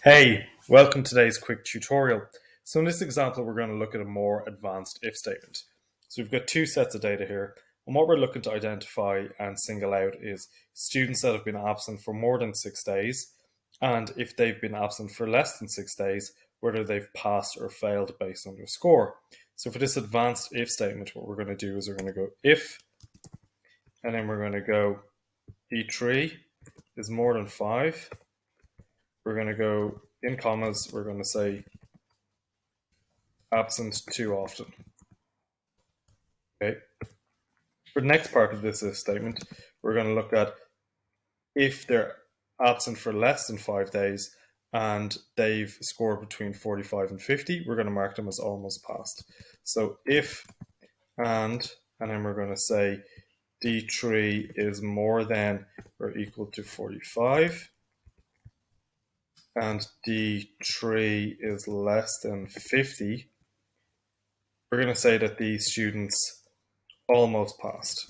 Hey, welcome to today's quick tutorial. So in this example, we're going to look at a more advanced if statement. So we've got two sets of data here, and what we're looking to identify and single out is students that have been absent for more than 6 days, and if they've been absent for less than 6 days, whether they've passed or failed based on their score. So for this advanced if statement, what we're going to do is we're going to go if, and then we're going to go D3 is more than 5. We're going to go in commas, we're going to say absent too often. Okay. For the next part of this if statement, we're going to look at if they're absent for less than 5 days and they've scored between 45 and 50, we're going to mark them as almost passed. So if and then we're going to say D3 is more than or equal to 45 and D3 is less than 50, we're going to say that these students almost passed.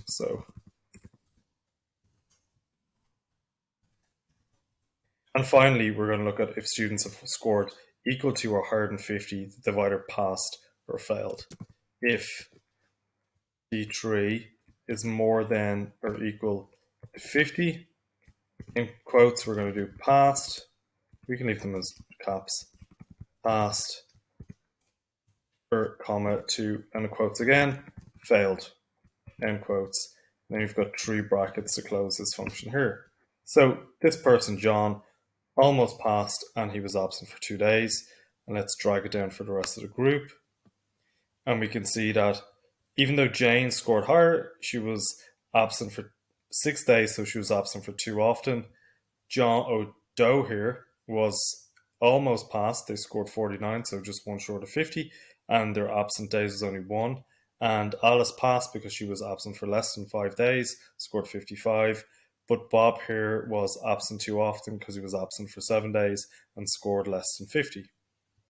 And finally, we're going to look at if students have scored equal to or higher than 50, they've either passed or failed. If D3 is more than or equal to 50, in quotes, we're going to do passed. We can leave them as caps. Passed, or comma, to, and quotes again, failed, end quotes. Then you've got three brackets to close this function here. So this person, John, almost passed and he was absent for 2 days. And let's drag it down for the rest of the group. And we can see that even though Jane scored higher, she was absent for 6 days, so she was absent for too often. John O'Doe here was almost passed. They scored 49, so just one short of 50, and their absent days was only one. And Alice passed because she was absent for less than 5 days, scored 55. But Bob here was absent too often because he was absent for 7 days and scored less than 50.